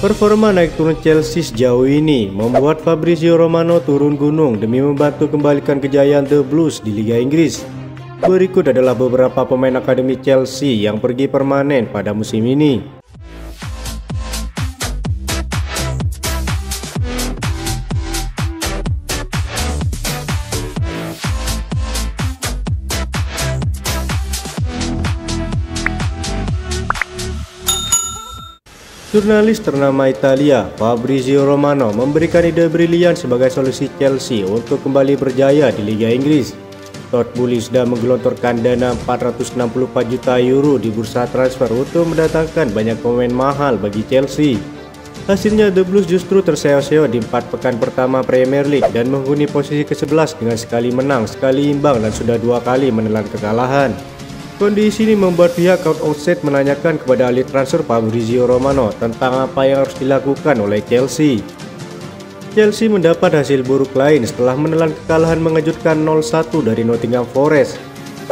Performa naik turun Chelsea sejauh ini membuat Fabrizio Romano turun gunung demi membantu kembalikan kejayaan The Blues di Liga Inggris. Berikut adalah beberapa pemain akademi Chelsea yang pergi permanen pada musim ini. Jurnalis ternama Italia, Fabrizio Romano, memberikan ide brilian sebagai solusi Chelsea untuk kembali berjaya di Liga Inggris. Todd Boehly sudah menggelontorkan dana 464 juta euro di bursa transfer untuk mendatangkan banyak pemain mahal bagi Chelsea. Hasilnya The Blues justru terseok-seok di 4 pekan pertama Premier League dan menghuni posisi ke-11 dengan sekali menang, sekali imbang dan sudah 2 kali menelan kekalahan. Kondisi ini membuat pihak Count Offset menanyakan kepada ahli transfer Fabrizio Romano tentang apa yang harus dilakukan oleh Chelsea. Chelsea mendapat hasil buruk lain setelah menelan kekalahan mengejutkan 0-1 dari Nottingham Forest.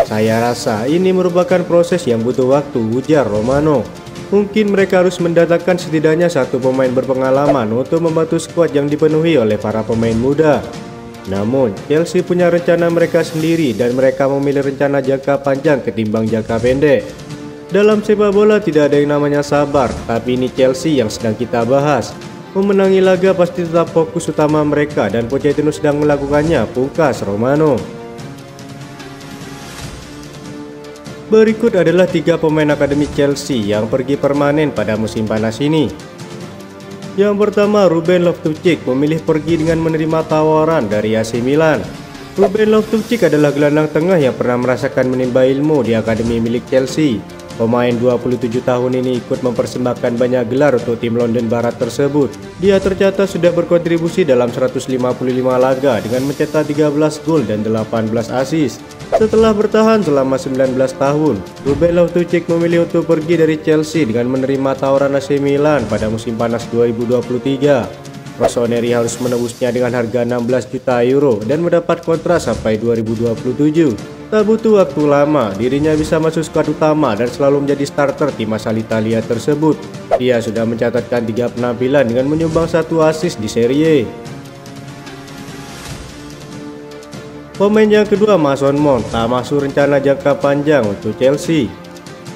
Saya rasa ini merupakan proses yang butuh waktu, ujar Romano. Mungkin mereka harus mendatangkan setidaknya satu pemain berpengalaman untuk membantu skuad yang dipenuhi oleh para pemain muda. Namun, Chelsea punya rencana mereka sendiri dan mereka memilih rencana jangka panjang ketimbang jangka pendek. Dalam sepak bola tidak ada yang namanya sabar, tapi ini Chelsea yang sedang kita bahas. Memenangi laga pasti tetap fokus utama mereka dan Pochettino sedang melakukannya, pungkas Romano. Berikut adalah 3 pemain akademi Chelsea yang pergi permanen pada musim panas ini. Yang pertama, Ruben Loftus-Cheek memilih pergi dengan menerima tawaran dari AC Milan. Ruben Loftus-Cheek adalah gelandang tengah yang pernah merasakan menimba ilmu di akademi milik Chelsea. Pemain 27 tahun ini ikut mempersembahkan banyak gelar untuk tim London Barat tersebut. Dia tercatat sudah berkontribusi dalam 155 laga dengan mencetak 13 gol dan 18 assist. Setelah bertahan selama 19 tahun, Ruben Loftus-Cheek memilih untuk pergi dari Chelsea dengan menerima tawaran AC Milan pada musim panas 2023. Rossoneri harus menebusnya dengan harga 16 juta euro dan mendapat kontrak sampai 2027. Tak butuh waktu lama, dirinya bisa masuk skuad utama dan selalu menjadi starter tim asal Italia tersebut. Dia sudah mencatatkan 3 penampilan dengan menyumbang 1 assist di Serie A. Pemain yang kedua, Mason Mount, tak masuk rencana jangka panjang untuk Chelsea.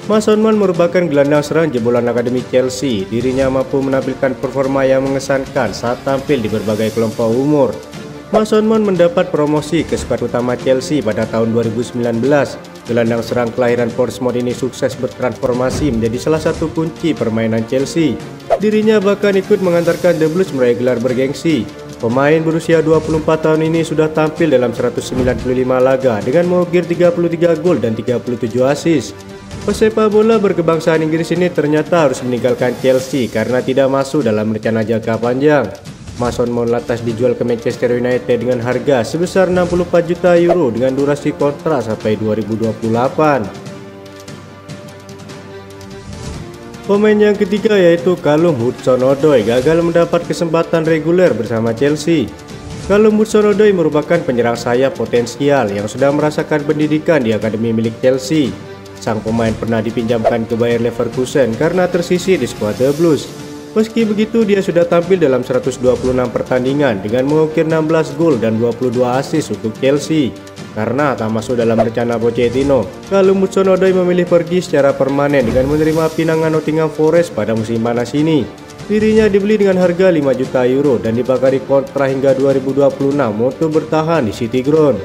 Mason Mount merupakan gelandang serang jebolan akademi Chelsea. Dirinya mampu menampilkan performa yang mengesankan saat tampil di berbagai kelompok umur. Mason Mount mendapat promosi ke skuad utama Chelsea pada tahun 2019. Gelandang serang kelahiran Portsmouth ini sukses bertransformasi menjadi salah satu kunci permainan Chelsea. Dirinya bahkan ikut mengantarkan The Blues meraih gelar bergengsi. Pemain berusia 24 tahun ini sudah tampil dalam 195 laga dengan mengukir 33 gol dan 37 assist. Pesepak bola berkebangsaan Inggris ini ternyata harus meninggalkan Chelsea karena tidak masuk dalam rencana jangka panjang. Mason Mount lantas dijual ke Manchester United dengan harga sebesar 64 juta euro dengan durasi kontrak sampai 2028. Pemain yang ketiga yaitu Callum Hudson-Odoi gagal mendapat kesempatan reguler bersama Chelsea. Callum Hudson-Odoi merupakan penyerang sayap potensial yang sudah merasakan pendidikan di akademi milik Chelsea. Sang pemain pernah dipinjamkan ke Bayer Leverkusen karena tersisih di skuad The Blues. Meski begitu, dia sudah tampil dalam 126 pertandingan dengan mengukir 16 gol dan 22 assist untuk Chelsea. Karena tak masuk dalam rencana Pochettino, Callum Hudson-Odoi memilih pergi secara permanen dengan menerima pinangan Nottingham Forest pada musim panas ini. Dirinya dibeli dengan harga 5 juta euro dan dibakari kontrak hingga 2026 untuk bertahan di City Ground.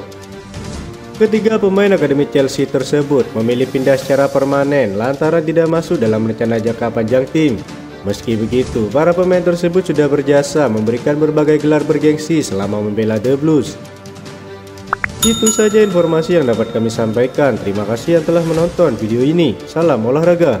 Ketiga pemain akademi Chelsea tersebut memilih pindah secara permanen lantaran tidak masuk dalam rencana jangka panjang tim. Meski begitu, para pemain tersebut sudah berjasa memberikan berbagai gelar bergengsi selama membela The Blues. Itu saja informasi yang dapat kami sampaikan. Terima kasih yang telah menonton video ini. Salam olahraga.